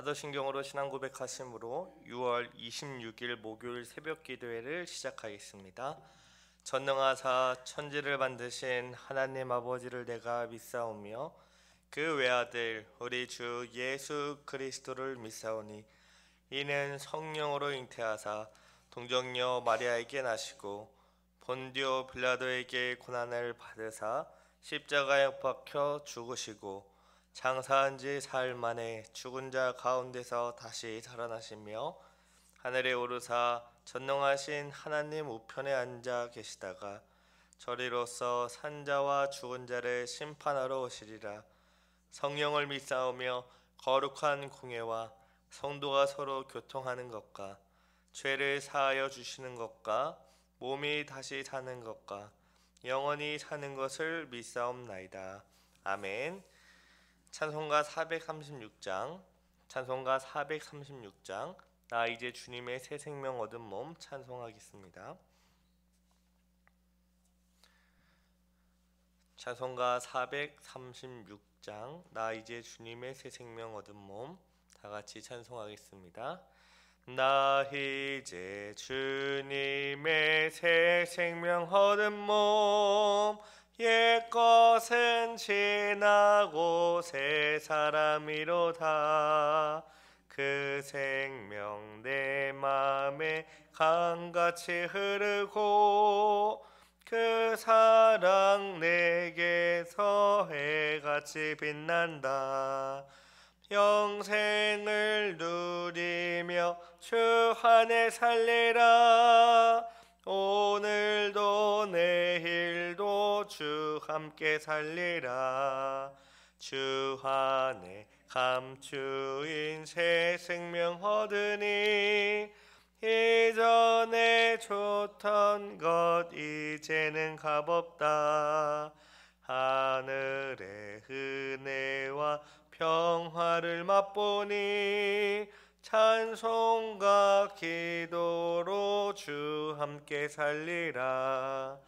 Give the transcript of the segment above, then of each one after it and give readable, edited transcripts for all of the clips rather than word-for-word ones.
사도신경으로 신앙 고백하심으로 6월 26일 목요일 새벽 기도회를 시작하겠습니다. 전능하사 천지를 만드신 하나님 아버지를 내가 믿사오며 그 외아들 우리 주 예수 그리스도를 믿사오니 이는 성령으로 잉태하사 동정녀 마리아에게 나시고 본디오 빌라도에게 고난을 받으사 십자가에 못 박혀 죽으시고 장사한 지 사흘 만에 죽은 자 가운데서 다시 살아나시며 하늘에 오르사 전능하신 하나님 우편에 앉아 계시다가 저리로서 산자와 죽은 자를 심판하러 오시리라. 성령을 믿사오며 거룩한 공예와 성도가 서로 교통하는 것과 죄를 사하여 주시는 것과 몸이 다시 사는 것과 영원히 사는 것을 믿사옵나이다. 아멘. 찬송가 436장 나 이제 주님의 새 생명 얻은 몸 찬송하겠습니다. 찬송가 436장 나 이제 주님의 새 생명 얻은 몸 다같이 찬송하겠습니다. 나 이제 주님의 새 생명 얻은 몸 옛것은 지나고 새 사람이로다. 그 생명 내 맘에 강같이 흐르고 그 사랑 내게서 해같이 빛난다. 영생을 누리며 주 안에 살리라. 오늘도 내일도 주 함께 살리라. 주 안에 감추인 새 생명 얻으니 이전에 좋던 것 이제는 값없다. 하늘의 은혜와 평화를 맛보니 찬송과 기도로 주 함께 살리라.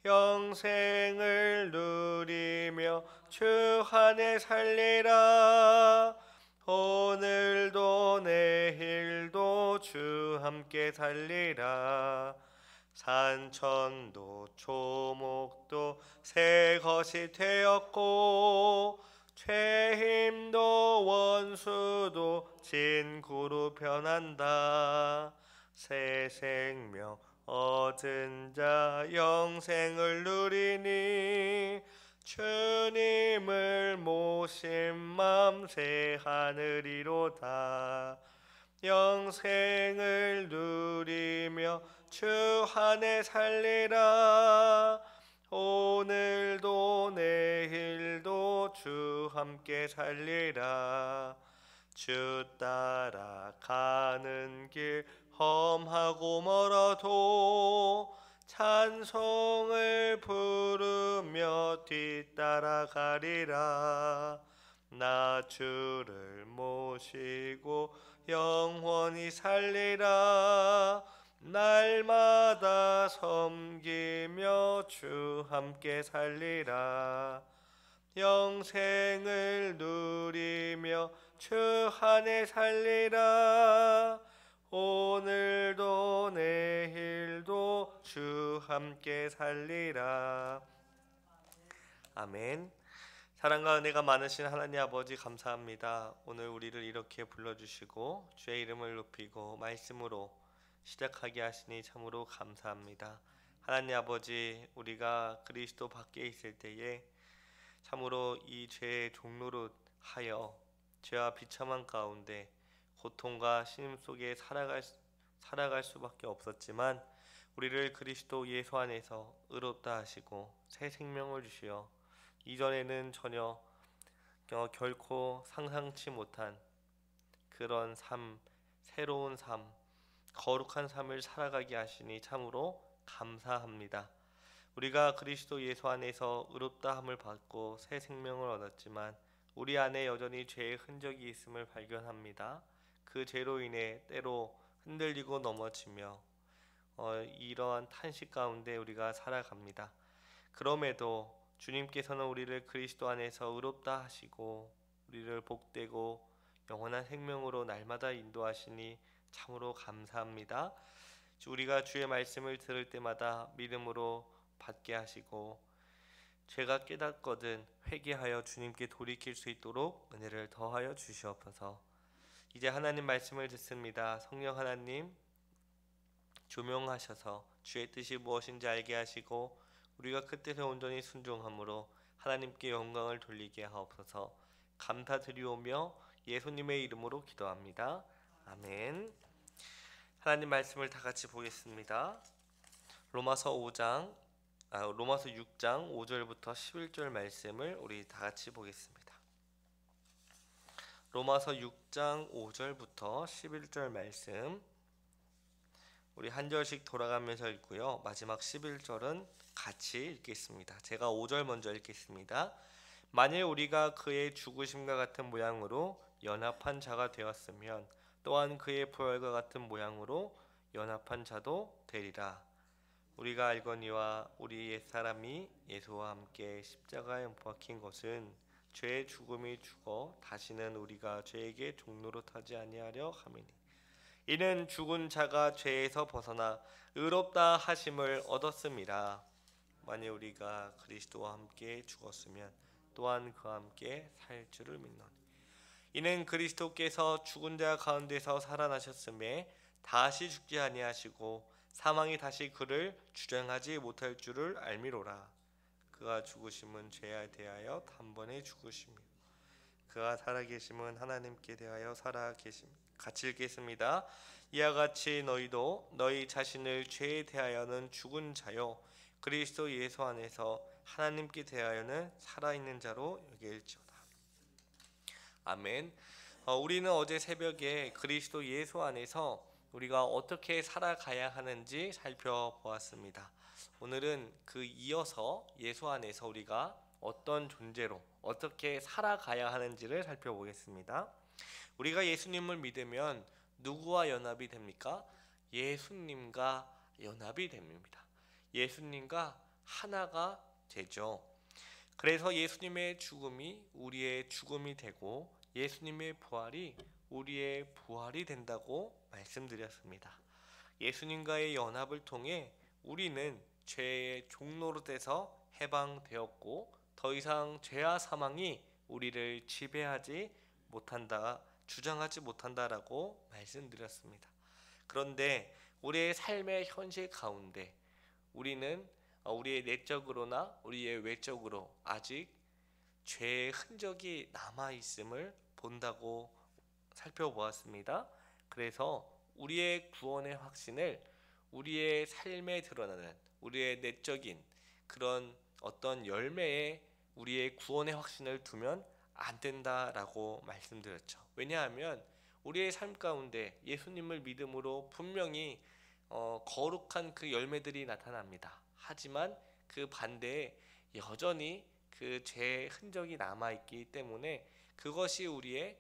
영생을 누리며 주 안에 살리라. 오늘도 내일도 주 함께 살리라. 산천도 초목도 새 것이 되었고 죄힘도 원수도 진구로 변한다. 새 생명 얻은 자 영생을 누리니 주님을 모신 맘 새 하늘이로다. 영생을 누리며 주 안에 살리라. 오늘도 내일도 주 함께 살리라. 주 따라가는 길 험하고 멀어도 찬송을 부르며 뒤따라가리라. 나 주를 모시고 영원히 살리라. 날마다 섬기며 주 함께 살리라. 영생을 누리며 주 안에 살리라. 오늘도 내일도 주 함께 살리라. 아멘. 사랑과 은혜가 많으신 하나님 아버지 감사합니다. 오늘 우리를 이렇게 불러주시고 주의 이름을 높이고 말씀으로 시작하게 하시니 참으로 감사합니다. 하나님 아버지, 우리가 그리스도 밖에 있을 때에 참으로 이 죄의 종로로 하여 죄와 비참한 가운데 고통과 신음 속에 살아갈 수밖에 없었지만 우리를 그리스도 예수 안에서 의롭다 하시고 새 생명을 주시어 이전에는 전혀 결코 상상치 못한 그런 삶, 새로운 삶, 거룩한 삶을 살아가게 하시니 참으로 감사합니다. 우리가 그리스도 예수 안에서 의롭다함을 받고 새 생명을 얻었지만 우리 안에 여전히 죄의 흔적이 있음을 발견합니다. 그 죄로 인해 때로 흔들리고 넘어지며 이러한 탄식 가운데 우리가 살아갑니다. 그럼에도 주님께서는 우리를 그리스도 안에서 의롭다 하시고 우리를 복되고 영원한 생명으로 날마다 인도하시니 참으로 감사합니다. 우리가 주의 말씀을 들을 때마다 믿음으로 받게 하시고 죄가 깨닫거든 회개하여 주님께 돌이킬 수 있도록 은혜를 더하여 주시옵소서. 이제 하나님 말씀을 듣습니다. 성령 하나님 조명하셔서 주의 뜻이 무엇인지 알게 하시고 우리가 그 뜻에 온전히 순종함으로 하나님께 영광을 돌리게 하옵소서. 감사드리오며 예수님의 이름으로 기도합니다. 아멘. 하나님 말씀을 다 같이 보겠습니다. 로마서 6장 5절부터 11절 말씀을 우리 다 같이 보겠습니다. 로마서 6장 5절부터 11절 말씀 우리 한 절씩 돌아가면서 읽고요. 마지막 11절은 같이 읽겠습니다. 제가 5절 먼저 읽겠습니다. 만일 우리가 그의 죽으심과 같은 모양으로 연합한 자가 되었으면 또한 그의 부활과 같은 모양으로 연합한 자도 되리라. 우리가 알거니와 우리 옛사람이 예수와 함께 십자가에 못 박힌 것은 죄의 죽음이 죽어 다시는 우리가 죄에게 종노릇하지 아니하려 함이니 이는 죽은 자가 죄에서 벗어나 의롭다 하심을 얻었음이라. 만일 우리가 그리스도와 함께 죽었으면 또한 그와 함께 살 줄을 믿노니 이는 그리스도께서 죽은 자 가운데서 살아나셨음에 다시 죽지 아니하시고 사망이 다시 그를 주장하지 못할 줄을 알미로라. 그가 죽으심은 죄에 대하여 단번에 죽으시며 그가 살아계심은 하나님께 대하여 살아계심. 같이 읽겠습니다. 이와 같이 너희도 너희 자신을 죄에 대하여는 죽은 자요 그리스도 예수 안에서 하나님께 대하여는 살아있는 자로 여길지어다. 아멘. 우리는 어제 새벽에 그리스도 예수 안에서 우리가 어떻게 살아가야 하는지 살펴보았습니다. 오늘은 그 이어서 예수 안에서 우리가 어떤 존재로 어떻게 살아가야 하는지를 살펴보겠습니다. 우리가 예수님을 믿으면 누구와 연합이 됩니까? 예수님과 연합이 됩니다. 예수님과 하나가 되죠. 그래서 예수님의 죽음이 우리의 죽음이 되고 예수님의 부활이 우리의 부활이 된다고 말씀드렸습니다. 예수님과의 연합을 통해 우리는 죄의 종노릇에서 해방되었고 더 이상 죄와 사망이 우리를 지배하지 못한다, 주장하지 못한다라고 말씀드렸습니다. 그런데 우리의 삶의 현실 가운데 우리는 우리의 내적으로나 우리의 외적으로 아직 죄의 흔적이 남아있음을 본다고 살펴보았습니다. 그래서 우리의 구원의 확신을 우리의 삶에 드러나는 우리의 내적인 그런 어떤 열매에 우리의 구원의 확신을 두면 안 된다라고 말씀드렸죠. 왜냐하면 우리의 삶 가운데 예수님을 믿음으로 분명히 거룩한 그 열매들이 나타납니다. 하지만 그 반대에 여전히 그 죄의 흔적이 남아있기 때문에 그것이 우리의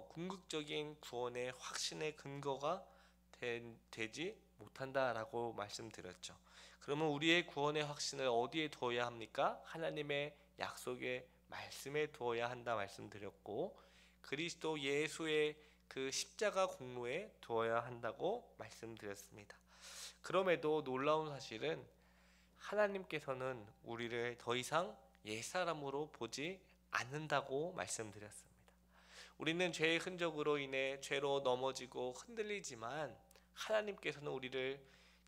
궁극적인 구원의 확신의 근거가 되지 못한다라고 말씀드렸죠. 그러면 우리의 구원의 확신을 어디에 두어야 합니까? 하나님의 약속의 말씀에 두어야 한다 말씀드렸고 그리스도 예수의 그 십자가 공로에 두어야 한다고 말씀드렸습니다. 그럼에도 놀라운 사실은 하나님께서는 우리를 더 이상 옛사람으로 보지 않는다고 말씀드렸습니다. 우리는 죄의 흔적으로 인해 죄로 넘어지고 흔들리지만 하나님께서는 우리를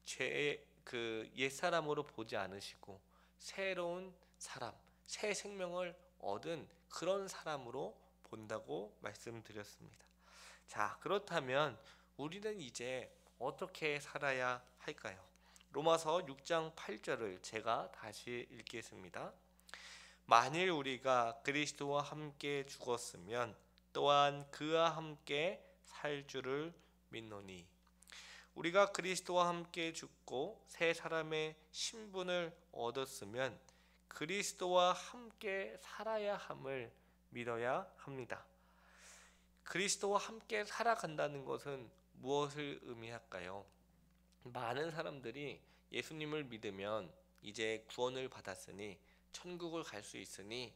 죄의 그 옛사람으로 보지 않으시고 새로운 사람, 새 생명을 얻은 그런 사람으로 본다고 말씀드렸습니다. 자, 그렇다면 우리는 이제 어떻게 살아야 할까요? 로마서 6장 8절을 제가 다시 읽겠습니다. 만일 우리가 그리스도와 함께 죽었으면 또한 그와 함께 살 줄을 믿노니 우리가 그리스도와 함께 죽고 새 사람의 신분을 얻었으면 그리스도와 함께 살아야 함을 믿어야 합니다. 그리스도와 함께 살아간다는 것은 무엇을 의미할까요? 많은 사람들이 예수님을 믿으면 이제 구원을 받았으니 천국을 갈 수 있으니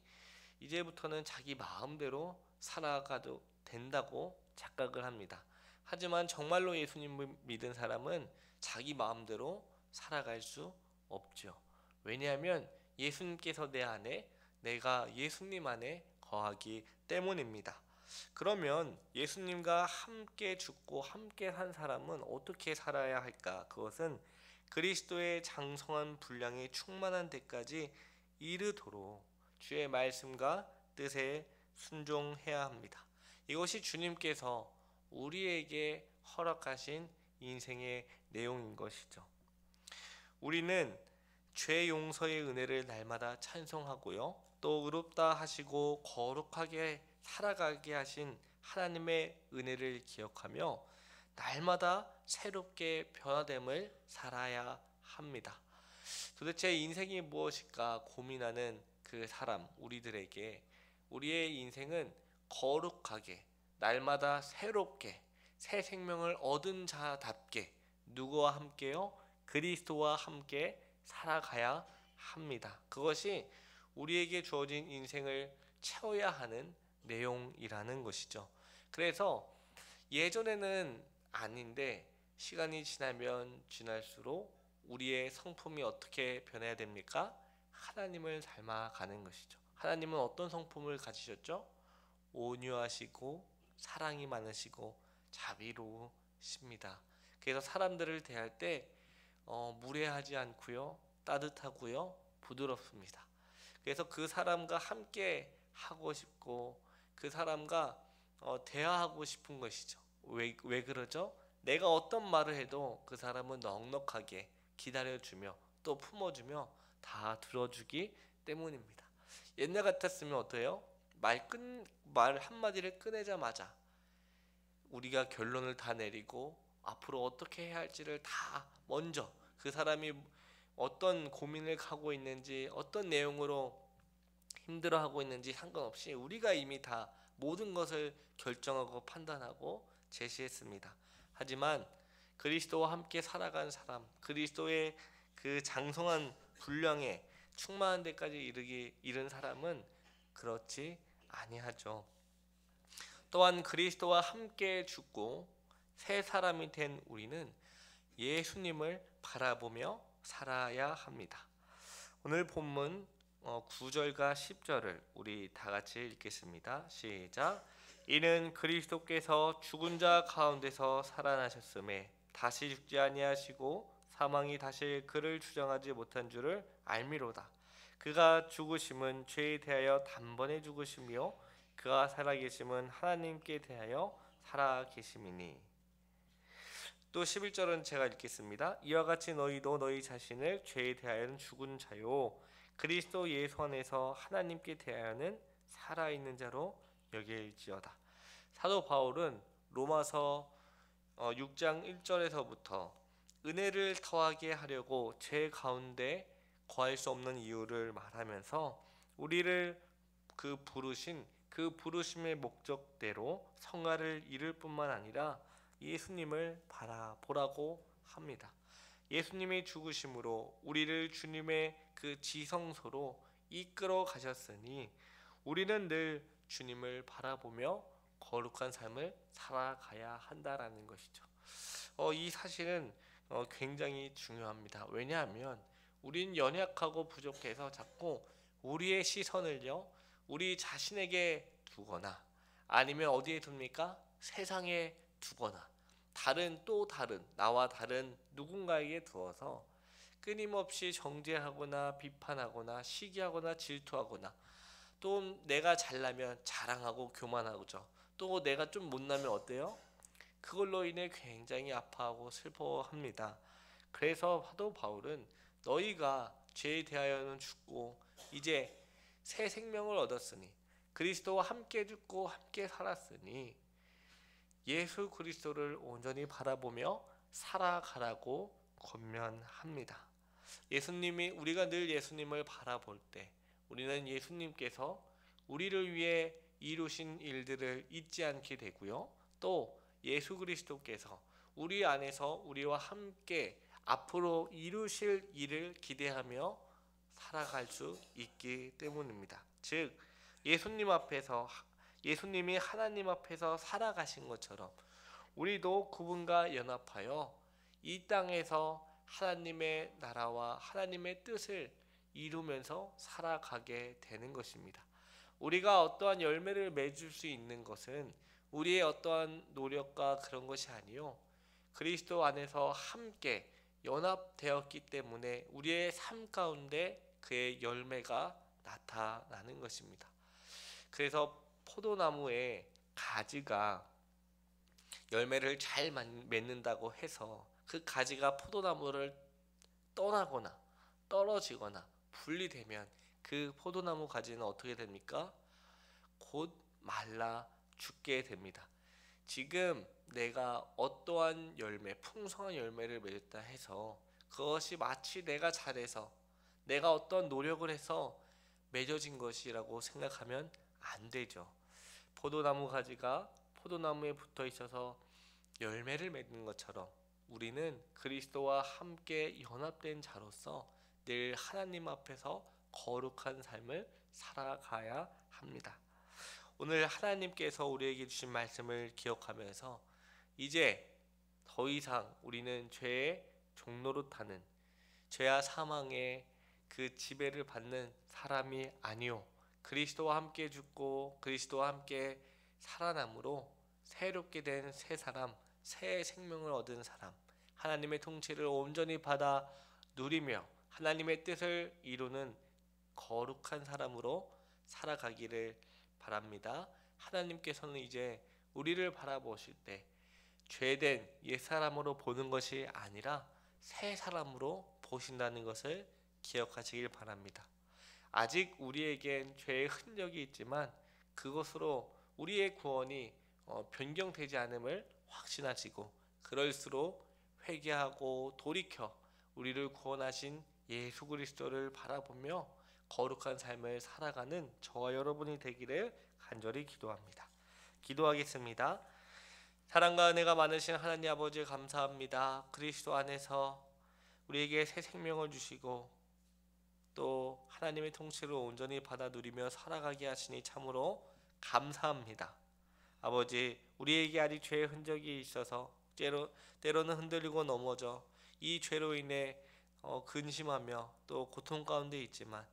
이제부터는 자기 마음대로 살아가도 된다고 착각을 합니다. 하지만 정말로 예수님을 믿은 사람은 자기 마음대로 살아갈 수 없죠. 왜냐하면 예수님께서 내 안에, 내가 예수님 안에 거하기 때문입니다. 그러면 예수님과 함께 죽고 함께 산 사람은 어떻게 살아야 할까? 그것은 그리스도의 장성한 분량이 충만한 데까지 이르도록 주의 말씀과 뜻에 순종해야 합니다. 이것이 주님께서 우리에게 허락하신 인생의 내용인 것이죠. 우리는 죄 용서의 은혜를 날마다 찬송하고요, 또 의롭다 하시고 거룩하게 살아가게 하신 하나님의 은혜를 기억하며 날마다 새롭게 변화됨을 살아야 합니다. 도대체 인생이 무엇일까 고민하는 그 사람, 우리들에게 우리의 인생은 거룩하게 날마다 새롭게 새 생명을 얻은 자답게 누구와 함께요? 그리스도와 함께 살아가야 합니다. 그것이 우리에게 주어진 인생을 채워야 하는 내용이라는 것이죠. 그래서 예전에는 아닌데 시간이 지나면 지날수록 우리의 성품이 어떻게 변해야 됩니까? 하나님을 닮아가는 것이죠. 하나님은 어떤 성품을 가지셨죠? 온유하시고 사랑이 많으시고 자비로우십니다. 그래서 사람들을 대할 때 무례하지 않고요, 따뜻하고요, 부드럽습니다. 그래서 그 사람과 함께 하고 싶고 그 사람과 대화하고 싶은 것이죠. 왜 그러죠? 내가 어떤 말을 해도 그 사람은 넉넉하게 기다려주며 또 품어주며 다 들어주기 때문입니다. 옛날 같았으면 어때요? 말 한마디를 꺼내자마자 우리가 결론을 다 내리고 앞으로 어떻게 해야 할지를 다 먼저, 그 사람이 어떤 고민을 하고 있는지 어떤 내용으로 힘들어하고 있는지 상관없이 우리가 이미 다 모든 것을 결정하고 판단하고 제시했습니다. 하지만 그리스도와 함께 살아간 사람, 그리스도의 그 장성한 분량에 충만한 데까지 이른 사람은 그렇지 아니하죠. 또한 그리스도와 함께 죽고 새 사람이 된 우리는 예수님을 바라보며 살아야 합니다. 오늘 본문 9절과 10절을 우리 다 같이 읽겠습니다. 시작. 이는 그리스도께서 죽은 자 가운데서 살아나셨음에 다시 죽지 아니하시고 사망이 다시 그를 주장하지 못한 줄을 알미로다. 그가 죽으심은 죄에 대하여 단번에 죽으시며 그가 살아계심은 하나님께 대하여 살아계심이니. 또 11절은 제가 읽겠습니다. 이와 같이 너희도 너희 자신을 죄에 대하여는 죽은 자요 그리스도 예수 안에서 하나님께 대하여는 살아있는 자로 여길지어다. 사도 바울은 로마서 6장 1절에서부터 은혜를 더하게 하려고 죄 가운데 거할 수 없는 이유를 말하면서 우리를 그 부르심의 목적대로 성화를 이룰 뿐만 아니라 예수님을 바라보라고 합니다. 예수님의 죽으심으로 우리를 주님의 그 지성소로 이끌어 가셨으니 우리는 늘 주님을 바라보며 거룩한 삶을 살아가야 한다라는 것이죠. 이 사실은 굉장히 중요합니다. 왜냐하면 우린 연약하고 부족해서 자꾸 우리의 시선을요, 우리 자신에게 두거나 아니면 어디에 둡니까? 세상에 두거나 다른 나와 다른 누군가에게 두어서 끊임없이 정죄하거나 비판하거나 시기하거나 질투하거나 또 내가 잘나면 자랑하고 교만하죠. 또 내가 좀 못나면 어때요? 그걸로 인해 굉장히 아파하고 슬퍼합니다. 그래서 사도 바울은 너희가 죄에 대하여는 죽고 이제 새 생명을 얻었으니 그리스도와 함께 죽고 함께 살았으니 예수 그리스도를 온전히 바라보며 살아가라고 권면합니다. 우리가 늘 예수님을 바라볼 때 우리는 예수님께서 우리를 위해 이루신 일들을 잊지 않게 되고요, 또 예수 그리스도께서 우리 안에서 우리와 함께 앞으로 이루실 일을 기대하며 살아갈 수 있기 때문입니다. 즉 예수님 앞에서 예수님이 하나님 앞에서 살아가신 것처럼 우리도 그분과 연합하여 이 땅에서 하나님의 나라와 하나님의 뜻을 이루면서 살아가게 되는 것입니다. 우리가 어떠한 열매를 맺을 수 있는 것은 우리의 어떠한 노력과 그런 것이 아니요, 그리스도 안에서 함께 연합되었기 때문에 우리의 삶 가운데 그의 열매가 나타나는 것입니다. 그래서 포도나무의 가지가 열매를 잘 맺는다고 해서 그 가지가 포도나무를 떠나거나 떨어지거나 분리되면 그 포도나무 가지는 어떻게 됩니까? 곧 말라 죽게 됩니다. 지금 내가 어떠한 열매, 풍성한 열매를 맺었다 해서 그것이 마치 내가 잘해서 내가 어떤 노력을 해서 맺어진 것이라고 생각하면 안 되죠. 포도나무 가지가 포도나무에 붙어 있어서 열매를 맺는 것처럼 우리는 그리스도와 함께 연합된 자로서 늘 하나님 앞에서 거룩한 삶을 살아가야 합니다. 오늘 하나님께서 우리에게 주신 말씀을 기억하면서 이제 더 이상 우리는 죄의 종노릇하는 죄와 사망의 그 지배를 받는 사람이 아니요, 그리스도와 함께 죽고 그리스도와 함께 살아남으로 새롭게 된 새 사람, 새 생명을 얻은 사람, 하나님의 통치를 온전히 받아 누리며 하나님의 뜻을 이루는 거룩한 사람으로 살아가기를 바랍니다. 하나님께서는 이제 우리를 바라보실 때 죄된 옛사람으로 보는 것이 아니라 새 사람으로 보신다는 것을 기억하시길 바랍니다. 아직 우리에겐 죄의 흔적이 있지만 그것으로 우리의 구원이 변경되지 않음을 확신하시고, 그럴수록 회개하고 돌이켜 우리를 구원하신 예수 그리스도를 바라보며 거룩한 삶을 살아가는 저와 여러분이 되기를 간절히 기도합니다. 기도하겠습니다. 사랑과 은혜가 많으신 하나님 아버지, 감사합니다. 그리스도 안에서 우리에게 새 생명을 주시고 또 하나님의 통치를 온전히 받아 누리며 살아가게 하시니 참으로 감사합니다. 아버지, 우리에게 아직 죄의 흔적이 있어서 때로는 흔들리고 넘어져 이 죄로 인해 근심하며 또 고통 가운데 있지만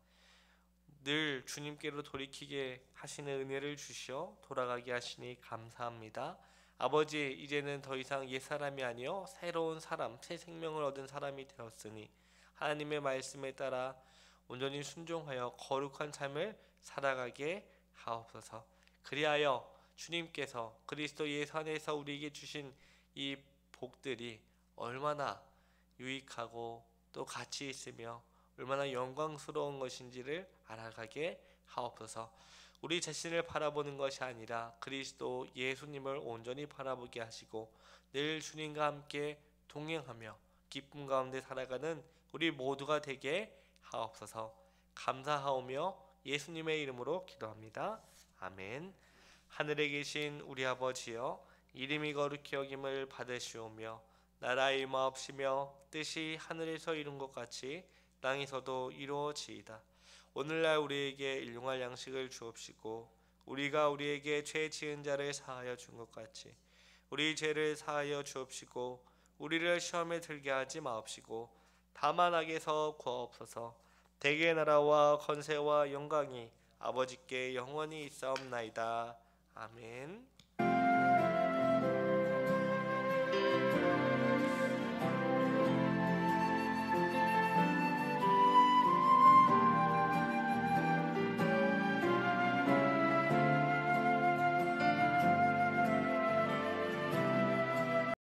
늘 주님께로 돌이키게 하시는 은혜를 주시어 돌아가게 하시니 감사합니다. 아버지, 이제는 더 이상 옛사람이 아니요 새로운 사람, 새 생명을 얻은 사람이 되었으니 하나님의 말씀에 따라 온전히 순종하여 거룩한 삶을 살아가게 하옵소서. 그리하여 주님께서 그리스도 예수 안에서 우리에게 주신 이 복들이 얼마나 유익하고 또 가치 있으며 얼마나 영광스러운 것인지를 알아가게 하옵소서. 우리 자신을 바라보는 것이 아니라 그리스도 예수님을 온전히 바라보게 하시고 늘 주님과 함께 동행하며 기쁨 가운데 살아가는 우리 모두가 되게 하옵소서. 감사하오며 예수님의 이름으로 기도합니다. 아멘. 하늘에 계신 우리 아버지여, 이름이 거룩히 여김을 받으시오며 나라의 임하옵시며 뜻이 하늘에서 이룬 것 같이 땅에서도 이루어지이다. 오늘날 우리에게 일용할 양식을 주옵시고 우리가 우리에게 죄 지은 자를 사하여 준 것 같이 우리 죄를 사하여 주옵시고 우리를 시험에 들게 하지 마옵시고 다만 악에서 구하옵소서. 대개 나라와 권세와 영광이 아버지께 영원히 있사옵나이다. 아멘.